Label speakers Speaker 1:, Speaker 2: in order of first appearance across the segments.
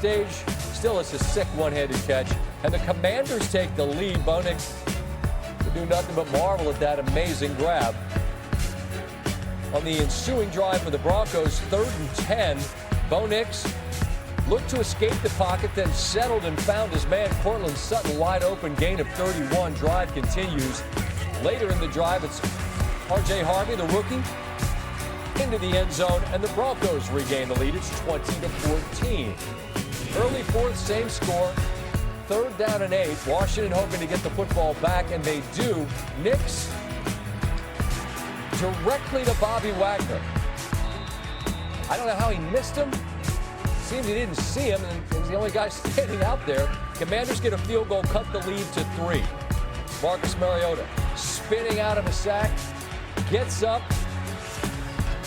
Speaker 1: stage. Still, it's a sick one-handed catch. And the Commanders take the lead. Bo Nix will do nothing but marvel at that amazing grab. On the ensuing drive for the Broncos, 3rd and 10, Bo Nix looked to escape the pocket, then settled and found his man Cortland Sutton wide open. Gain of 31. Drive continues. Later in the drive, it's R.J. Harvey, the rookie, into the end zone, and the Broncos regain the lead. It's 20-14. Early fourth, same score. 3rd down and 8. Washington hoping to get the football back, and they do. Nix directly to Bobby Wagner. I don't know how he missed him. Seems he didn't see him, and he was the only guy standing out there. Commanders get a field goal, cut the lead to 3. Marcus Mariota spinning out of a sack, gets up,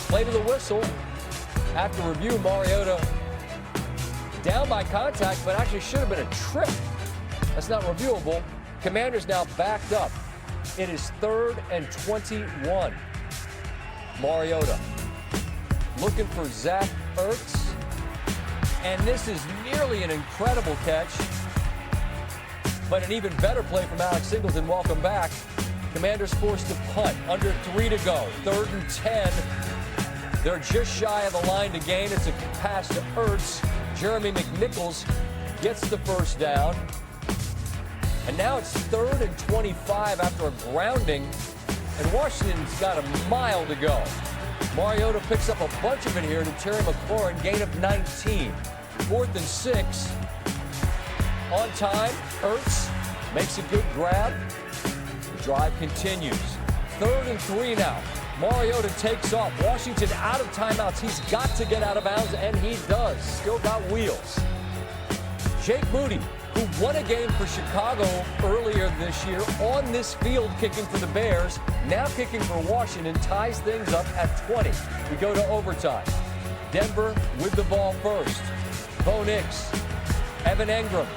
Speaker 1: play to the whistle. After review, Mariota down by contact, but actually should have been a trip. That's not reviewable. Commanders now backed up. It is 3rd and 21. Mariota looking for Zach Ertz. And this is nearly an incredible catch, but an even better play from Alex Singleton. Welcome back. Commanders forced to punt. Under 3 to go. 3rd and 10. They're just shy of the line to gain. It's a pass to Ertz. Jeremy McNichols gets the first down. And now it's 3rd and 25 after a grounding. And Washington's got a mile to go. Mariota picks up a bunch of it here to Terry McLaurin. Gain of 19. 4th and 6. On time, Ertz makes a good grab. The drive continues. 3rd and 3 now. Mariota takes off. Washington out of timeouts. He's got to get out of bounds, and he does. Still got wheels. Jake Moody, who won a game for Chicago earlier this year on this field kicking for the Bears, now kicking for Washington, ties things up at 20. We go to overtime. Denver with the ball first. Bo Nix, Evan Engram.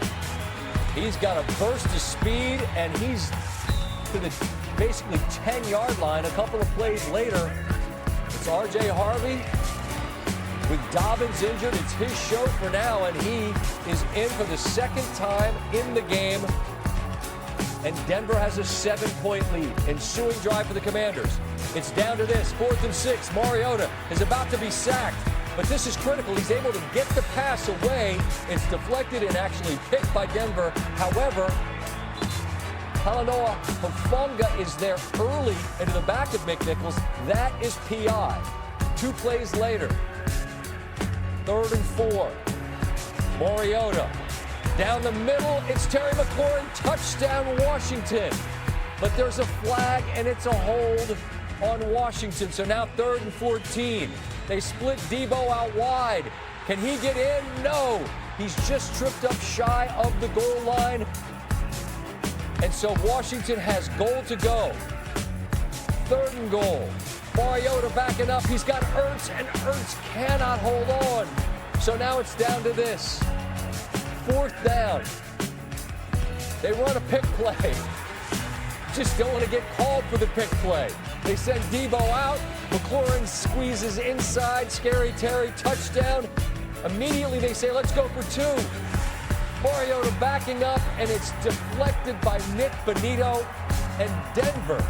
Speaker 1: He's got a burst of speed, and he's to the basically 10-yard line. A couple of plays later, it's R.J. Harvey. With Dobbins injured, it's his show for now, and he is in for the 2nd time in the game. And Denver has a 7-point lead. Ensuing drive for the Commanders. It's down to this, 4th and 6. Mariota is about to be sacked, but this is critical. He's able to get the pass away. It's deflected and actually picked by Denver. However, Talanoa Hufanga is there early into the back of McNichols. That is PI. 2 plays later. 3rd and 4. Mariota. Down the middle, it's Terry McLaurin. Touchdown, Washington. But there's a flag, and it's a hold on Washington. So now 3rd and 14. They split Debo out wide. Can he get in? No. He's just tripped up shy of the goal line. And so Washington has goal to go. 3rd and goal. Mariota backing up. He's got Ertz, and Ertz cannot hold on. So now it's down to this. 4th down. They run a pick play. Just don't want to get called for the pick play. They send Debo out. McLaurin squeezes inside. Scary Terry, touchdown. Immediately they say, let's go for 2. Mariota backing up, and it's deflected by Nick Bonito. And Denver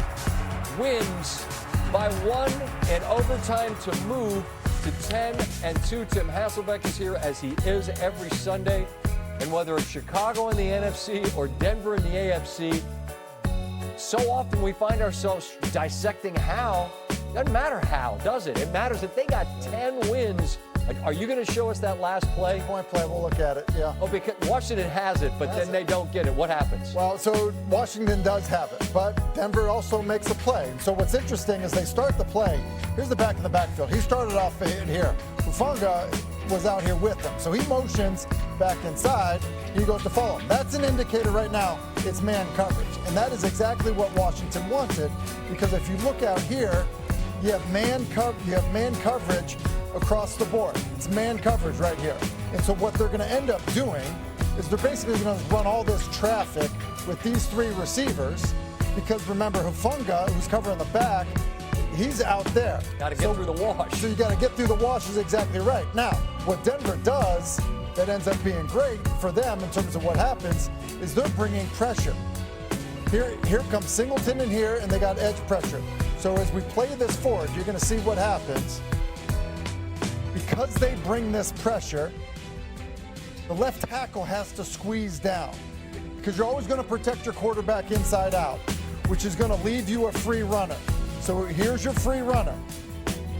Speaker 1: wins by 1 in overtime to move to 10-2. Tim Hasselbeck is here, as he is every Sunday. And whether it's Chicago in the NFC or Denver in the AFC, so often we find ourselves dissecting how. Doesn't matter how, does it? It matters that they got 10 wins. Are you going to show us that last play?
Speaker 2: Point play, we'll look at it, yeah.
Speaker 1: Oh, because Washington has it, but then they don't get it. What happens?
Speaker 2: Well, so Washington does have it, but Denver also makes a play. So what's interesting is they start the play. Here's the back in the backfield. He started off in here. Hufanga was out here with him. So he motions back inside. He goes to follow him. That's an indicator right now it's man coverage. And that is exactly what Washington wanted, because if you look out here, you have man coverage across the board. It's man coverage right here. And so what they're going to end up doing is they're basically going to run all this traffic with these 3 receivers, because remember, Hufanga, who's covering the back, he's out there.
Speaker 1: Got to get through the wash.
Speaker 2: So you got to get through the wash is exactly right. Now, what Denver does that ends up being great for them in terms of what happens is they're bringing pressure. Here comes Singleton in here, and they got edge pressure. So as we play this forward, you're going to see what happens. Because they bring this pressure, the left tackle has to squeeze down because you're always going to protect your quarterback inside out, which is going to leave you a free runner. So here's your free runner.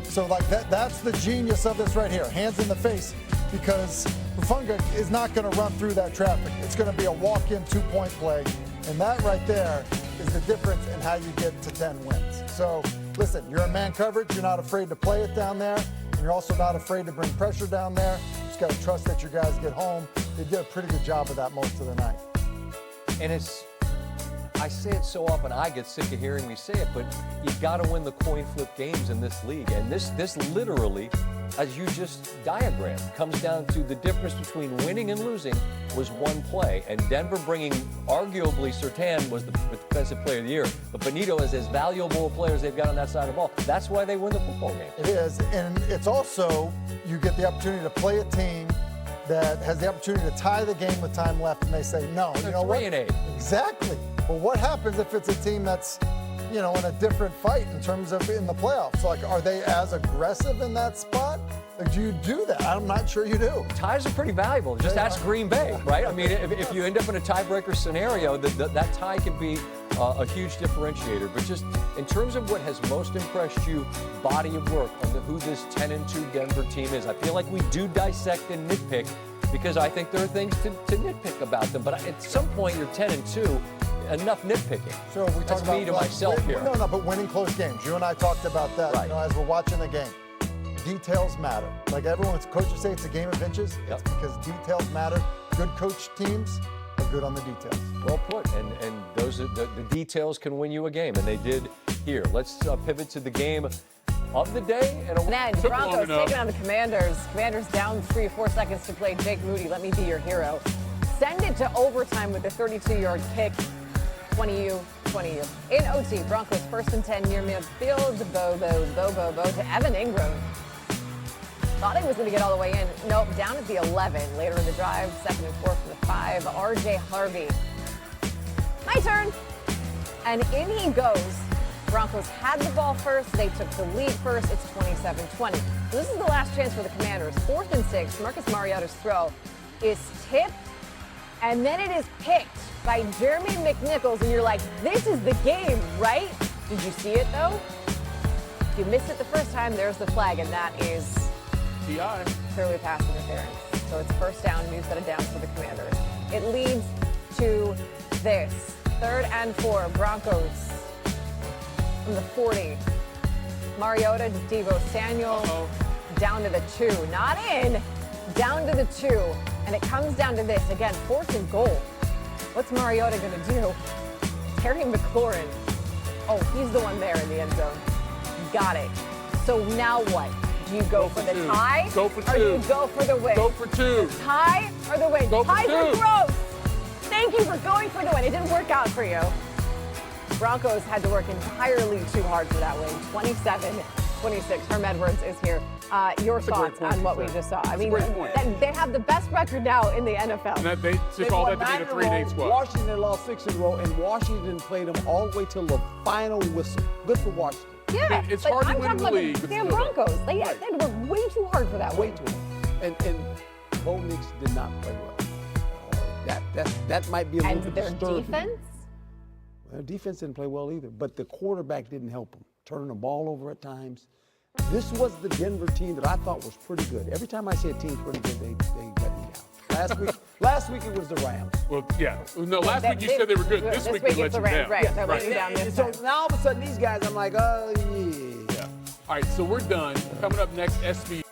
Speaker 2: So like that's the genius of this right here, hands in the face, because Hufanga is not going to run through that traffic. It's going to be a walk-in two-point play, and that right there is the difference in how you get to 10 wins. So listen, you're in man coverage, you're not afraid to play it down there, and you're also not afraid to bring pressure down there. You just got to trust that your guys get home. They did a pretty good job of that most of the night.
Speaker 1: And I say it so often, I get sick of hearing me say it, but you've got to win the coin flip games in this league. And this literally, as you just diagrammed, comes down to the difference between winning and losing was one play. And Denver bringing, arguably, Surtain was the defensive player of the year, but Benito is as valuable a player as they've got on that side of the ball. That's why they win the football game.
Speaker 2: It is, and it's also, you get the opportunity to play a team that has the opportunity to tie the game with time left, and they say, no, you know what?
Speaker 1: 3-8.
Speaker 2: Exactly. But what happens if it's a team that's, in a different fight in terms of in the playoffs? Like, are they as aggressive in that spot? Or do you do that? I'm not sure you do.
Speaker 1: Ties are pretty valuable. Just ask Green Bay, right? I mean, if you end up in a tiebreaker scenario, that tie can be a huge differentiator. But just in terms of what has most impressed you, body of work on who this 10-2 Denver team is, I feel like we do dissect and nitpick because I think there are things to nitpick about them. But at some point, you're 10-2. Enough nitpicking.
Speaker 2: So we talk about
Speaker 1: me to myself here.
Speaker 2: No, but winning close games. You and I talked about that.
Speaker 1: Right.
Speaker 2: As we're watching the game. Details matter. Like everyone's coaches say, it's a game of inches.
Speaker 1: Yep.
Speaker 2: It's because details matter. Good coach teams are good on the details.
Speaker 1: Well put. And those are the details can win you a game, and they did here. Let's pivot to the game of the day. And
Speaker 3: then Broncos taking on the Commanders. Commanders down 3 or 4 seconds to play. Jake Moody, let me be your hero. Send it to overtime with a 32-yard kick. 20U. In OT, Broncos 1st and 10 near midfield. Bo to Evan Ingram. Thought he was going to get all the way in. Nope, down at the 11. Later in the drive, 2nd and 4 from the 5. RJ Harvey. My turn. And in he goes. Broncos had the ball first. They took the lead first. It's 27-20. So this is the last chance for the Commanders. 4th and 6. Marcus Mariota's throw is tipped. And then it is picked by Jeremy McNichols, and you're like, this is the game, right? Did you see it, though? If you missed it the first time, there's the flag, and that is clearly pass interference. So it's 1st down, new set of downs for the Commanders. It leads to this. 3rd and 4, Broncos from the 40. Mariota to Deebo Samuel, down to the 2. Not in, down to the 2. And it comes down to this. Again, 4th and goal. What's Mariota going to do? Terry McLaurin. Oh, he's the one there in the end zone. Got it. So now what? Do you go for the tie?
Speaker 4: Go for 2.
Speaker 3: Or do you go for the win?
Speaker 4: Go for 2.
Speaker 3: The tie or the win?
Speaker 4: Go for
Speaker 3: Ties
Speaker 4: 2.
Speaker 3: are gross. Thank you for going for the win. It didn't work out for you. Broncos had to work entirely too hard for that win. 27-26. Herm Edwards is here. Your thoughts on what we just saw? I mean, they have the best record now in the NFL.
Speaker 4: And they took all that to be the 3-8 squad.
Speaker 5: Washington lost 6 in a row, and Washington played them all the way till the final whistle. Good for Washington.
Speaker 3: Yeah,
Speaker 4: it's
Speaker 3: but
Speaker 4: hard to
Speaker 3: I'm
Speaker 4: win
Speaker 3: talking
Speaker 4: the
Speaker 3: about
Speaker 4: league.
Speaker 3: the damn Broncos. They had to work way too hard for that
Speaker 5: Way
Speaker 3: win.
Speaker 5: too hard. And Bo Nix did not play well. That might be a little bit
Speaker 3: their
Speaker 5: disturbing.
Speaker 3: defense?
Speaker 5: Well, their defense didn't play well either, but the quarterback didn't help them, turning the ball over at times. This was the Denver team that I thought was pretty good. Every time I say a team's pretty good, they let me down. Last week it was the Rams.
Speaker 4: Well, yeah. No, last week you said they were good. This week they let
Speaker 3: it's the
Speaker 4: you
Speaker 3: Rams,
Speaker 4: down.
Speaker 3: right? They're letting you down this
Speaker 5: So
Speaker 3: time.
Speaker 5: now all of a sudden these guys, I'm like, oh, yeah.
Speaker 4: All right, so we're done. Coming up next, SB.